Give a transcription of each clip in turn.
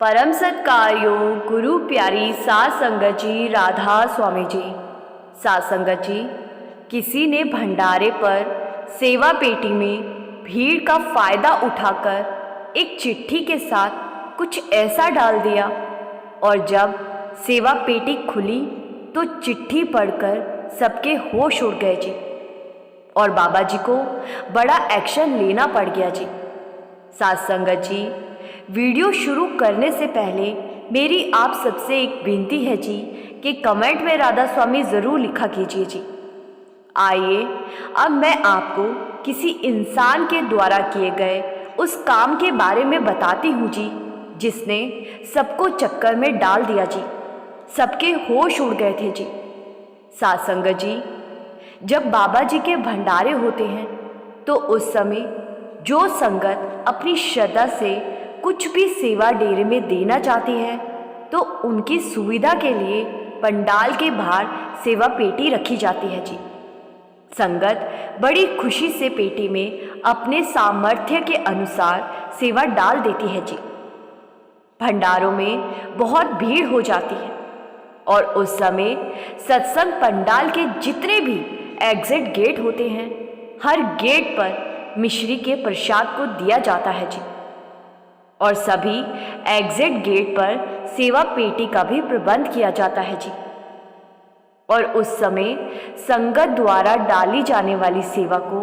परम सत्कार्यो गुरु प्यारी सात संगत जी, राधा स्वामी जी। सात संगत जी, किसी ने भंडारे पर सेवा पेटी में भीड़ का फायदा उठाकर एक चिट्ठी के साथ कुछ ऐसा डाल दिया, और जब सेवा पेटी खुली तो चिट्ठी पढ़कर सबके होश उड़ गए जी, और बाबा जी को बड़ा एक्शन लेना पड़ गया जी। सात संगत जी, वीडियो शुरू करने से पहले मेरी आप सबसे एक विनती है जी कि कमेंट में राधा स्वामी ज़रूर लिखा कीजिए जी। आइए अब मैं आपको किसी इंसान के द्वारा किए गए उस काम के बारे में बताती हूँ जी, जिसने सबको चक्कर में डाल दिया जी। सबके होश उड़ गए थे जी। सात संगत जी, जब बाबा जी के भंडारे होते हैं तो उस समय जो संगत अपनी श्रद्धा से कुछ भी सेवा डेरे में देना चाहती है तो उनकी सुविधा के लिए पंडाल के बाहर सेवा पेटी रखी जाती है जी। संगत बड़ी खुशी से पेटी में अपने सामर्थ्य के अनुसार सेवा डाल देती है जी। भंडारों में बहुत भीड़ हो जाती है और उस समय सत्संग पंडाल के जितने भी एग्जिट गेट होते हैं, हर गेट पर मिश्री के प्रसाद को दिया जाता है जी, और सभी एग्जिट गेट पर सेवा पेटी का भी प्रबंध किया जाता है जी। और उस समय संगत द्वारा डाली जाने वाली सेवा को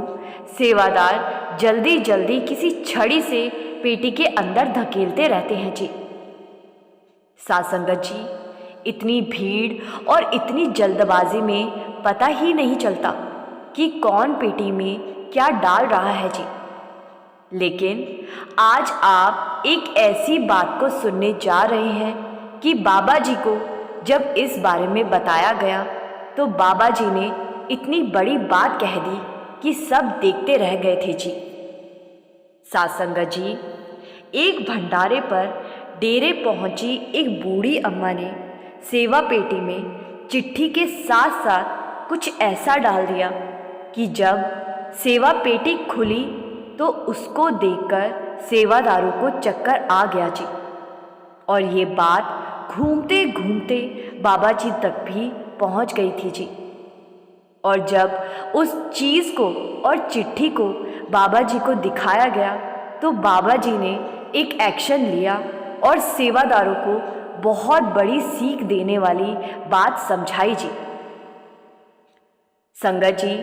सेवादार जल्दी जल्दी किसी छड़ी से पेटी के अंदर धकेलते रहते हैं जी। सात संगत जी, इतनी भीड़ और इतनी जल्दबाजी में पता ही नहीं चलता कि कौन पेटी में क्या डाल रहा है जी। लेकिन आज आप एक ऐसी बात को सुनने जा रहे हैं कि बाबा जी को जब इस बारे में बताया गया तो बाबा जी ने इतनी बड़ी बात कह दी कि सब देखते रह गए थे जी। सात संगत जी, एक भंडारे पर डेरे पहुंची एक बूढ़ी अम्मा ने सेवा पेटी में चिट्ठी के साथ साथ कुछ ऐसा डाल दिया कि जब सेवा पेटी खुली तो उसको देखकर सेवादारों को चक्कर आ गया जी। और ये बात घूमते घूमते बाबा जी तक भी पहुंच गई थी जी। और जब उस चीज़ को और चिट्ठी को बाबा जी को दिखाया गया तो बाबा जी ने एक एक्शन लिया और सेवादारों को बहुत बड़ी सीख देने वाली बात समझाई जी। संगत जी,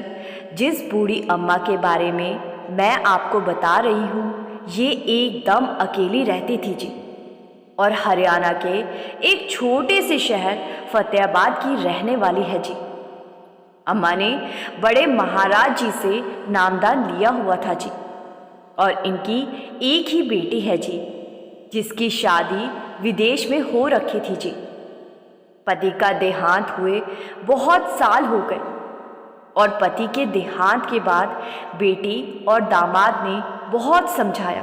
जिस बूढ़ी अम्मा के बारे में मैं आपको बता रही हूँ, ये एकदम अकेली रहती थी जी, और हरियाणा के एक छोटे से शहर फतेहाबाद की रहने वाली है जी। अम्मा ने बड़े महाराज जी से नामदान लिया हुआ था जी, और इनकी एक ही बेटी है जी, जिसकी शादी विदेश में हो रखी थी जी। पति का देहांत हुए बहुत साल हो गए, और पति के देहांत के बाद बेटी और दामाद ने बहुत समझाया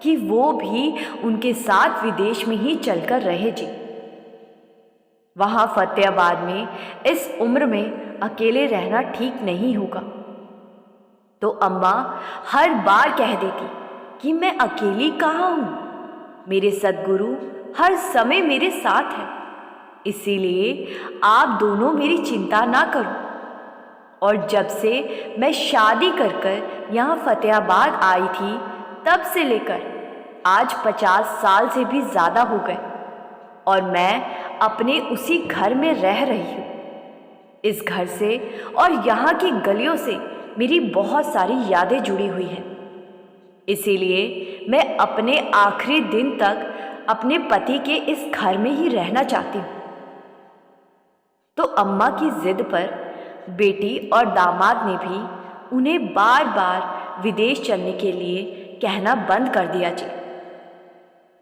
कि वो भी उनके साथ विदेश में ही चलकर रहे जी। वहाँ फतेहाबाद में इस उम्र में अकेले रहना ठीक नहीं होगा। तो अम्मा हर बार कह देती कि मैं अकेली कहाँ हूँ, मेरे सद्गुरु हर समय मेरे साथ हैं, इसीलिए आप दोनों मेरी चिंता ना करो। और जब से मैं शादी कर कर यहाँ फतेहाबाद आई थी तब से लेकर आज 50 साल से भी ज़्यादा हो गए, और मैं अपने उसी घर में रह रही हूँ। इस घर से और यहाँ की गलियों से मेरी बहुत सारी यादें जुड़ी हुई हैं, इसीलिए मैं अपने आखिरी दिन तक अपने पति के इस घर में ही रहना चाहती हूँ। तो अम्मा की जिद पर बेटी और दामाद ने भी उन्हें बार बार विदेश चलने के लिए कहना बंद कर दिया जी।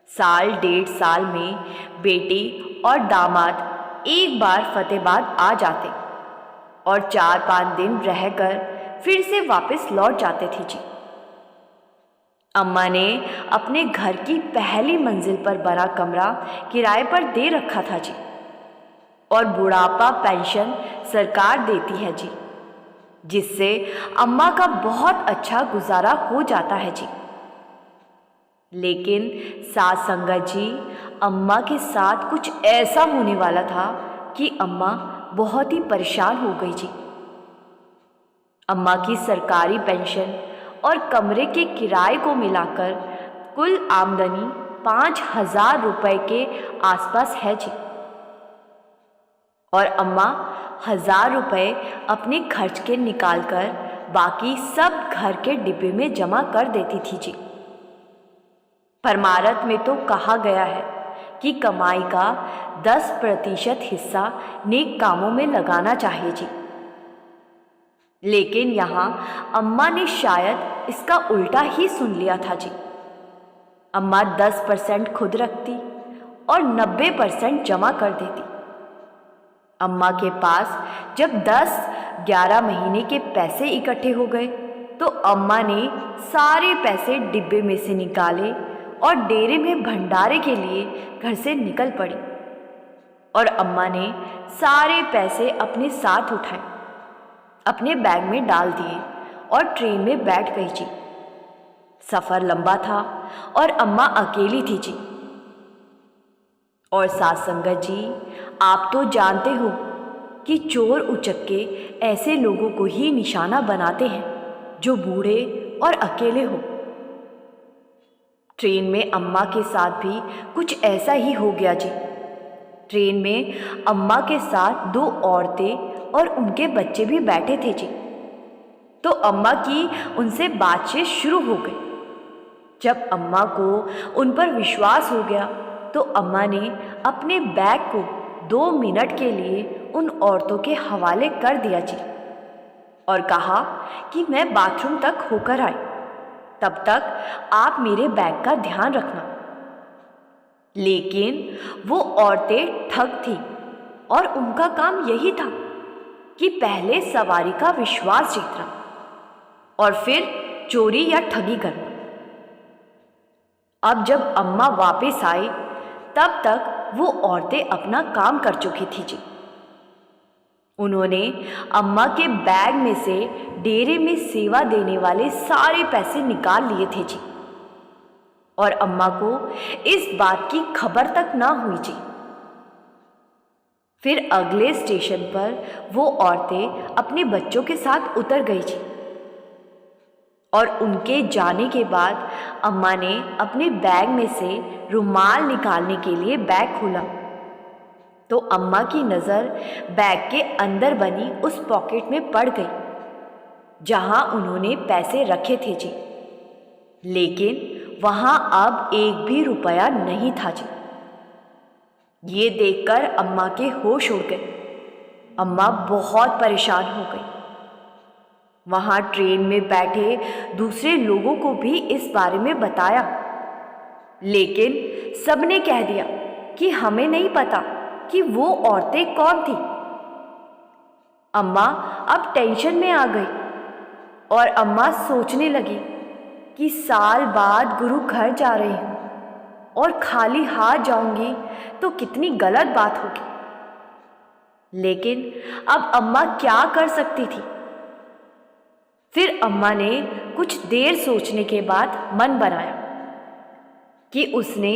साल डेढ़ साल में बेटी और दामाद एक बार फतेहाबाद आ जाते और 4-5 दिन रहकर फिर से वापस लौट जाते थे जी। अम्मा ने अपने घर की पहली मंजिल पर बड़ा कमरा किराए पर दे रखा था जी, और बुढ़ापा पेंशन सरकार देती है जी, जिससे अम्मा का बहुत अच्छा गुजारा हो जाता है जी। लेकिन सात संगत जी, अम्मा के साथ कुछ ऐसा होने वाला था कि अम्मा बहुत ही परेशान हो गई जी। अम्मा की सरकारी पेंशन और कमरे के किराए को मिलाकर कुल आमदनी 5,000 रुपए के आसपास है जी। और अम्मा 1,000 रुपए अपने खर्च के निकालकर बाकी सब घर के डिब्बे में जमा कर देती थी जी। परमारथ में तो कहा गया है कि कमाई का 10% हिस्सा नेक कामों में लगाना चाहिए जी। लेकिन यहाँ अम्मा ने शायद इसका उल्टा ही सुन लिया था जी। अम्मा 10% खुद रखती और 90% जमा कर देती। अम्मा के पास जब 10-11 महीने के पैसे इकट्ठे हो गए तो अम्मा ने सारे पैसे डिब्बे में से निकाले और डेरे में भंडारे के लिए घर से निकल पड़ी। और अम्मा ने सारे पैसे अपने साथ उठाए, अपने बैग में डाल दिए और ट्रेन में बैठ गई जी। सफ़र लंबा था और अम्मा अकेली थी जी। और साथ संगत जी, आप तो जानते हो कि चोर उचक्के ऐसे लोगों को ही निशाना बनाते हैं जो बूढ़े और अकेले हो। ट्रेन में अम्मा के साथ भी कुछ ऐसा ही हो गया जी। ट्रेन में अम्मा के साथ 2 औरतें और उनके बच्चे भी बैठे थे जी। तो अम्मा की उनसे बातचीत शुरू हो गई। जब अम्मा को उन पर विश्वास हो गया तो अम्मा ने अपने बैग को 2 मिनट के लिए उन औरतों के हवाले कर दिया जी और कहा कि मैं बाथरूम तक होकर आई, तब तक आप मेरे बैग का ध्यान रखना। लेकिन वो औरतें ठग थीं और उनका काम यही था कि पहले सवारी का विश्वास जीतना और फिर चोरी या ठगी करना। अब जब अम्मा वापस आई तब तक वो औरतें अपना काम कर चुकी थी जी। उन्होंने अम्मा के बैग में से डेरे में सेवा देने वाले सारे पैसे निकाल लिए थे जी। और अम्मा को इस बात की खबर तक ना हुई जी। फिर अगले स्टेशन पर वो औरतें अपने बच्चों के साथ उतर गई जी। और उनके जाने के बाद अम्मा ने अपने बैग में से रुमाल निकालने के लिए बैग खोला तो अम्मा की नज़र बैग के अंदर बनी उस पॉकेट में पड़ गई जहां उन्होंने पैसे रखे थे जी। लेकिन वहां अब 1 भी रुपया नहीं था जी। ये देखकर अम्मा के होश उड़ गए। अम्मा बहुत परेशान हो गई। वहां ट्रेन में बैठे दूसरे लोगों को भी इस बारे में बताया, लेकिन सबने कह दिया कि हमें नहीं पता कि वो औरतें कौन थी। अम्मा अब टेंशन में आ गई और अम्मा सोचने लगी कि साल बाद गुरु घर जा रही हूँ और खाली हाथ जाऊंगी तो कितनी गलत बात होगी। लेकिन अब अम्मा क्या कर सकती थी। फिर अम्मा ने कुछ देर सोचने के बाद मन बनाया कि उसने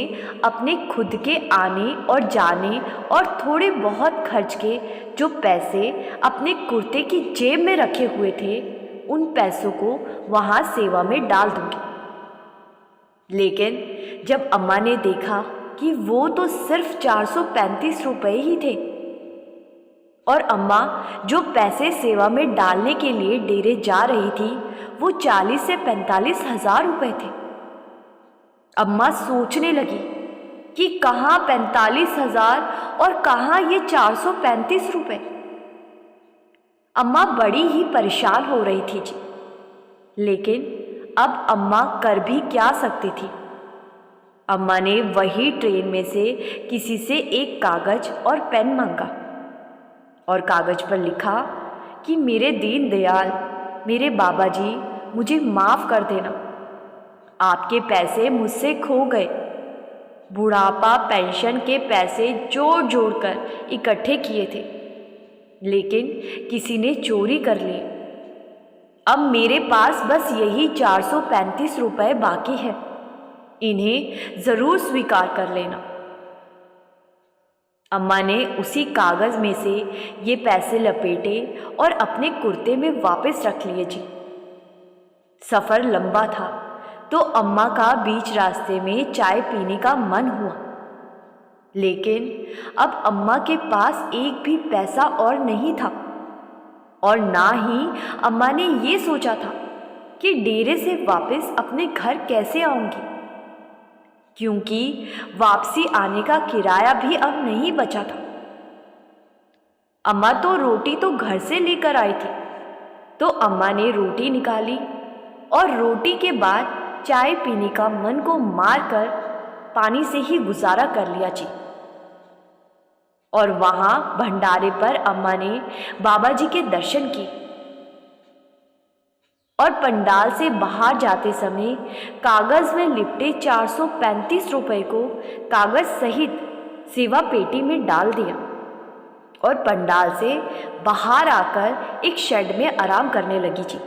अपने खुद के आने और जाने और थोड़े बहुत खर्च के जो पैसे अपने कुर्ते की जेब में रखे हुए थे उन पैसों को वहाँ सेवा में डाल दूंगी। लेकिन जब अम्मा ने देखा कि वो तो सिर्फ 435 रुपये ही थे और अम्मा जो पैसे सेवा में डालने के लिए डेरे जा रही थी वो 40 से 45 हजार रुपये थे। अम्मा सोचने लगी कि कहाँ 45,000 और कहाँ ये 435 रुपये। अम्मा बड़ी ही परेशान हो रही थी जी। लेकिन अब अम्मा कर भी क्या सकती थी। अम्मा ने वही ट्रेन में से किसी से एक कागज और पेन मांगा और कागज पर लिखा कि मेरे दीन दयाल, मेरे बाबा जी, मुझे माफ़ कर देना। आपके पैसे मुझसे खो गए। बुढ़ापा पेंशन के पैसे जोड़ जोड़ कर इकट्ठे किए थे, लेकिन किसी ने चोरी कर लिए। अब मेरे पास बस यही 435 रुपये बाकी है। इन्हें ज़रूर स्वीकार कर लेना। अम्मा ने उसी कागज़ में से ये पैसे लपेटे और अपने कुर्ते में वापस रख लिए जी। सफ़र लंबा था तो अम्मा का बीच रास्ते में चाय पीने का मन हुआ, लेकिन अब अम्मा के पास एक भी पैसा और नहीं था और ना ही अम्मा ने ये सोचा था कि डेरे से वापस अपने घर कैसे आऊंगी, क्योंकि वापसी आने का किराया भी अब नहीं बचा था। अम्मा तो रोटी तो घर से लेकर आई थी, तो अम्मा ने रोटी निकाली और रोटी के बाद चाय पीने का मन को मारकर पानी से ही गुजारा कर लिया जी। और वहां भंडारे पर अम्मा ने बाबा जी के दर्शन किए और पंडाल से बाहर जाते समय कागज में लिपटे 435 रुपए को कागज सहित सेवा पेटी में डाल दिया और पंडाल से बाहर आकर एक शेड में आराम करने लगी जी।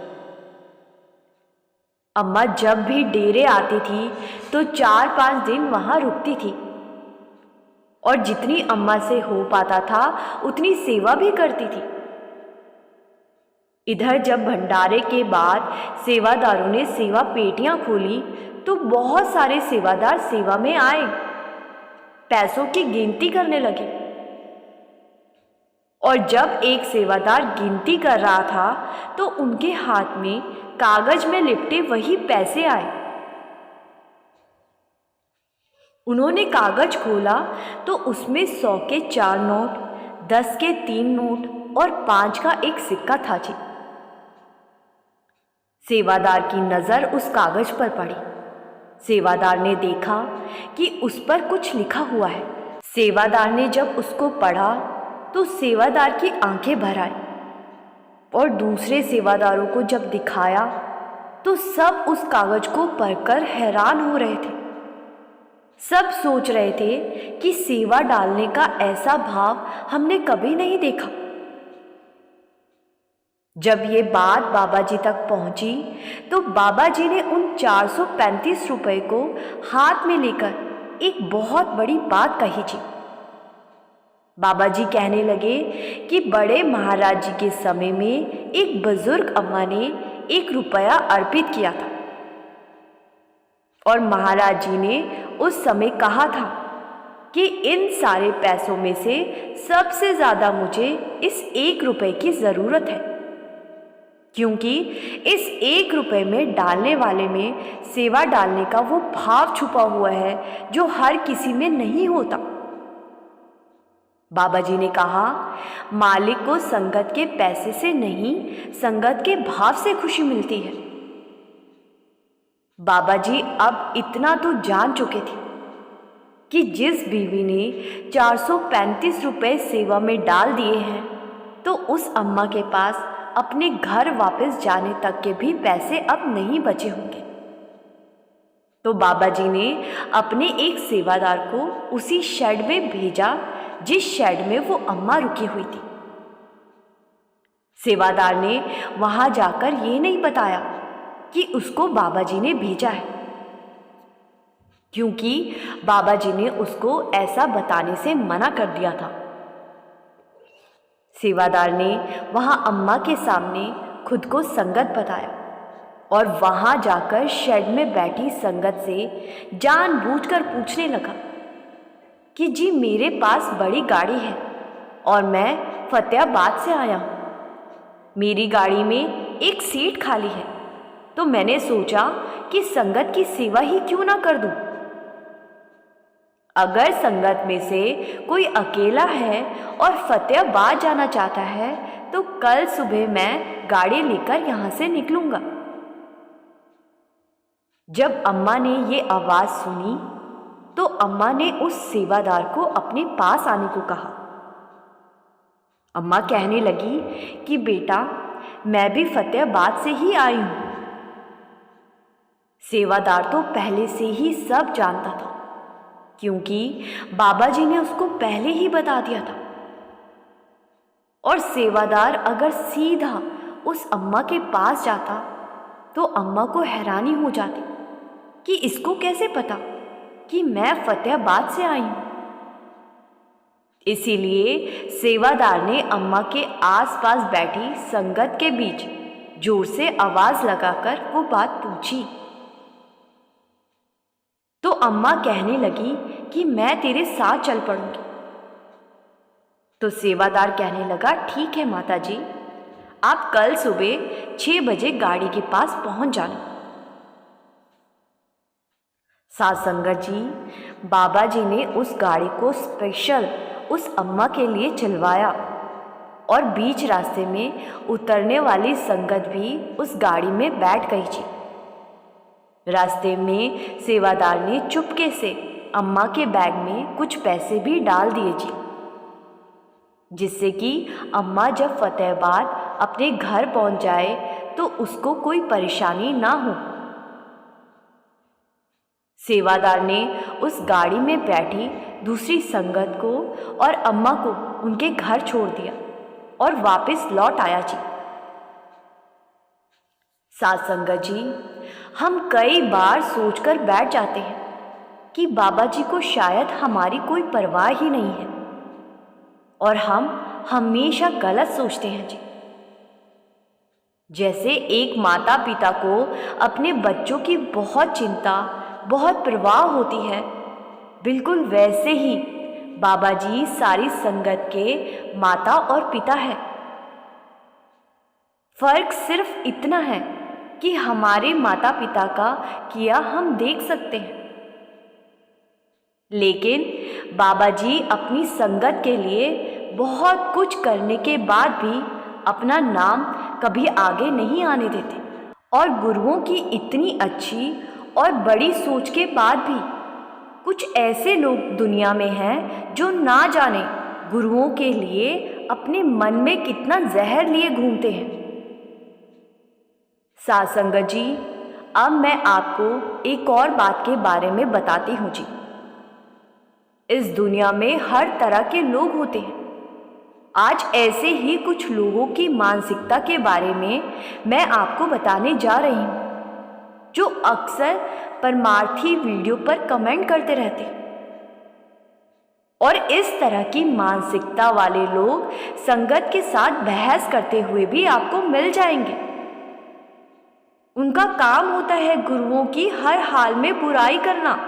अम्मा जब भी डेरे आती थी तो 4-5 दिन वहां रुकती थी और जितनी अम्मा से हो पाता था उतनी सेवा भी करती थी। इधर जब भंडारे के बाद सेवादारों ने सेवा पेटियां खोली तो बहुत सारे सेवादार सेवा में आए, पैसों की गिनती करने लगे। और जब एक सेवादार गिनती कर रहा था तो उनके हाथ में कागज में लिपटे वही पैसे आए। उन्होंने कागज खोला तो उसमें 100 के 4 नोट, 10 के 3 नोट और 5 का एक सिक्का था जी। सेवादार की नजर उस कागज पर पड़ी। सेवादार ने देखा कि उस पर कुछ लिखा हुआ है। सेवादार ने जब उसको पढ़ा तो सेवादार की आंखें भर आई और दूसरे सेवादारों को जब दिखाया तो सब उस कागज को पढ़कर हैरान हो रहे थे। सब सोच रहे थे कि सेवा डालने का ऐसा भाव हमने कभी नहीं देखा। जब ये बात बाबा जी तक पहुंची तो बाबा जी ने उन 435 रुपए को हाथ में लेकर एक बहुत बड़ी बात कही जी। बाबा जी कहने लगे कि बड़े महाराज जी के समय में एक बुजुर्ग अम्मा ने 1 रुपया अर्पित किया था और महाराज जी ने उस समय कहा था कि इन सारे पैसों में से सबसे ज़्यादा मुझे इस 1 रुपए की ज़रूरत है, क्योंकि इस 1 रुपए में डालने वाले में सेवा डालने का वो भाव छुपा हुआ है जो हर किसी में नहीं होता। बाबा जी ने कहा, मालिक को संगत के पैसे से नहीं, संगत के भाव से खुशी मिलती है। बाबा जी अब इतना तो जान चुके थे कि जिस बीवी ने 435 रुपए सेवा में डाल दिए हैं तो उस अम्मा के पास अपने घर वापस जाने तक के भी पैसे अब नहीं बचे होंगे। तो बाबा जी ने अपने एक सेवादार को उसी शेड में भेजा जिस शेड में वो अम्मा रुकी हुई थी। सेवादार ने वहां जाकर ये नहीं बताया कि उसको बाबा जी ने भेजा है, क्योंकि बाबा जी ने उसको ऐसा बताने से मना कर दिया था। सेवादार ने वहां अम्मा के सामने खुद को संगत बताया और वहां जाकर शेड में बैठी संगत से जानबूझकर पूछने लगा कि जी मेरे पास बड़ी गाड़ी है और मैं फतेहाबाद से आया हूँ। मेरी गाड़ी में एक सीट खाली है, तो मैंने सोचा कि संगत की सेवा ही क्यों ना कर दूं। अगर संगत में से कोई अकेला है और फतेहाबाद जाना चाहता है तो कल सुबह मैं गाड़ी लेकर यहाँ से निकलूंगा। जब अम्मा ने ये आवाज़ सुनी तो अम्मा ने उस सेवादार को अपने पास आने को कहा। अम्मा कहने लगी कि बेटा, मैं भी फतेहाबाद से ही आई हूँ। सेवादार तो पहले से ही सब जानता था, क्योंकि बाबा जी ने उसको पहले ही बता दिया था। और सेवादार अगर सीधा उस अम्मा के पास जाता तो अम्मा को हैरानी हो जाती कि इसको कैसे पता कि मैं फतेहाबाद से आई हूँ। इसीलिए सेवादार ने अम्मा के आसपास बैठी संगत के बीच जोर से आवाज लगाकर वो बात पूछी। तो अम्मा कहने लगी कि मैं तेरे साथ चल पड़ूंगी। तो सेवादार कहने लगा, ठीक है माता जी, आप कल सुबह 6 बजे गाड़ी के पास पहुंच जाना। साध संगत जी, बाबा जी ने उस गाड़ी को स्पेशल उस अम्मा के लिए चलवाया और बीच रास्ते में उतरने वाली संगत भी उस गाड़ी में बैठ गई थी। रास्ते में सेवादार ने चुपके से अम्मा के बैग में कुछ पैसे भी डाल दिए जी, जिससे कि अम्मा जब फतेहाबाद अपने घर पहुंच जाए तो उसको कोई परेशानी ना हो। सेवादार ने उस गाड़ी में बैठी दूसरी संगत को और अम्मा को उनके घर छोड़ दिया और वापस लौट आया जी। साथ संगत जी, हम कई बार सोचकर बैठ जाते हैं कि बाबा जी को शायद हमारी कोई परवाह ही नहीं है और हम हमेशा गलत सोचते हैं जी। जैसे एक माता पिता को अपने बच्चों की बहुत चिंता, बहुत परवाह होती है, बिल्कुल वैसे ही बाबा जी सारी संगत के माता और पिता है। फर्क सिर्फ इतना है कि हमारे माता पिता का किया हम देख सकते हैं, लेकिन बाबा जी अपनी संगत के लिए बहुत कुछ करने के बाद भी अपना नाम कभी आगे नहीं आने देते। और गुरुओं की इतनी अच्छी और बड़ी सोच के बाद भी कुछ ऐसे लोग दुनिया में हैं जो ना जाने गुरुओं के लिए अपने मन में कितना जहर लिए घूमते हैं। साध संगत जी, अब मैं आपको एक और बात के बारे में बताती हूँ जी। इस दुनिया में हर तरह के लोग होते हैं। आज ऐसे ही कुछ लोगों की मानसिकता के बारे में मैं आपको बताने जा रही हूँ, जो अक्सर परमार्थी वीडियो पर कमेंट करते रहते हैं। और इस तरह की मानसिकता वाले लोग संगत के साथ बहस करते हुए भी आपको मिल जाएंगे। उनका काम होता है गुरुओं की हर हाल में बुराई करना।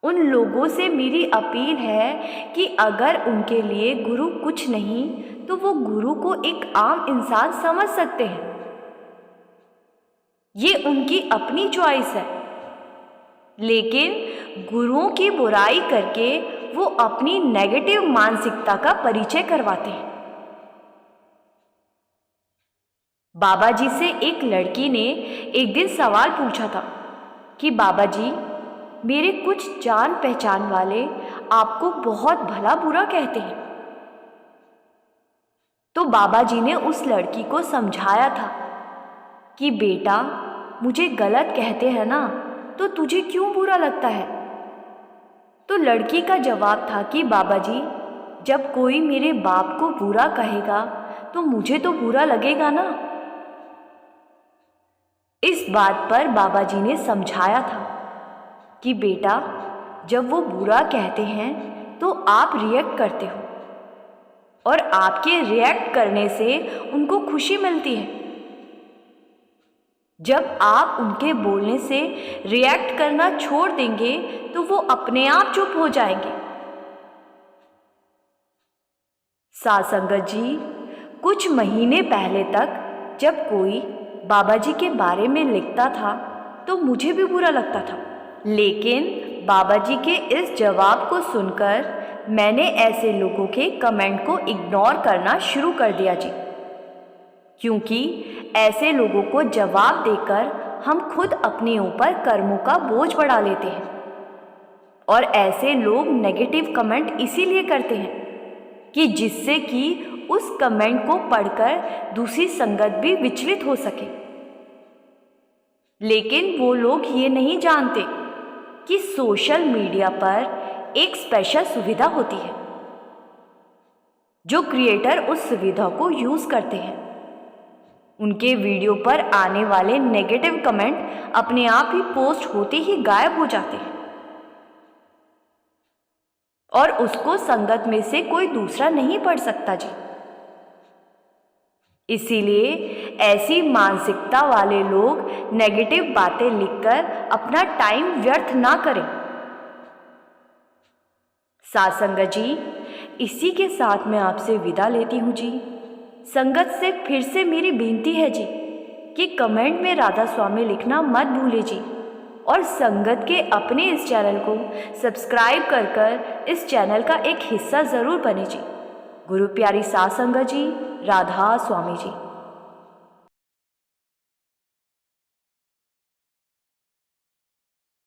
उन लोगों से मेरी अपील है कि अगर उनके लिए गुरु कुछ नहीं तो वो गुरु को एक आम इंसान समझ सकते हैं। ये उनकी अपनी चॉइस है, लेकिन गुरुओं की बुराई करके वो अपनी नेगेटिव मानसिकता का परिचय करवाते हैं। बाबा जी से एक लड़की ने एक दिन सवाल पूछा था कि बाबा जी, मेरे कुछ जान पहचान वाले आपको बहुत भला बुरा कहते हैं। तो बाबा जी ने उस लड़की को समझाया था कि बेटा, मुझे गलत कहते हैं ना, तो तुझे क्यों बुरा लगता है। तो लड़की का जवाब था कि बाबा जी, जब कोई मेरे बाप को बुरा कहेगा तो मुझे तो बुरा लगेगा ना। इस बात पर बाबा जी ने समझाया था कि बेटा, जब वो बुरा कहते हैं तो आप रिएक्ट करते हो और आपके रिएक्ट करने से उनको खुशी मिलती है। जब आप उनके बोलने से रिएक्ट करना छोड़ देंगे तो वो अपने आप चुप हो जाएंगे। साध संगत जी, कुछ महीने पहले तक जब कोई बाबा जी के बारे में लिखता था तो मुझे भी बुरा लगता था, लेकिन बाबा जी के इस जवाब को सुनकर मैंने ऐसे लोगों के कमेंट को इग्नोर करना शुरू कर दिया जी, क्योंकि ऐसे लोगों को जवाब देकर हम खुद अपने ऊपर कर्मों का बोझ बढ़ा लेते हैं। और ऐसे लोग नेगेटिव कमेंट इसीलिए करते हैं कि जिससे कि उस कमेंट को पढ़कर दूसरी संगत भी विचलित हो सके। लेकिन वो लोग ये नहीं जानते कि सोशल मीडिया पर एक स्पेशल सुविधा होती है जो क्रिएटर उस सुविधा को यूज करते हैं। उनके वीडियो पर आने वाले नेगेटिव कमेंट अपने आप ही पोस्ट होते ही गायब हो जाते हैं। और उसको संगत में से कोई दूसरा नहीं पढ़ सकता जी। इसीलिए ऐसी मानसिकता वाले लोग नेगेटिव बातें लिखकर अपना टाइम व्यर्थ ना करें। साथ संगत जी, इसी के साथ मैं आपसे विदा लेती हूँ जी। संगत से फिर से मेरी बेनती है जी कि कमेंट में राधा स्वामी लिखना मत भूले जी, और संगत के अपने इस चैनल को सब्सक्राइब कर इस चैनल का एक हिस्सा ज़रूर बने जी। गुरु प्यारी साथ संगत जी, राधा स्वामी जी।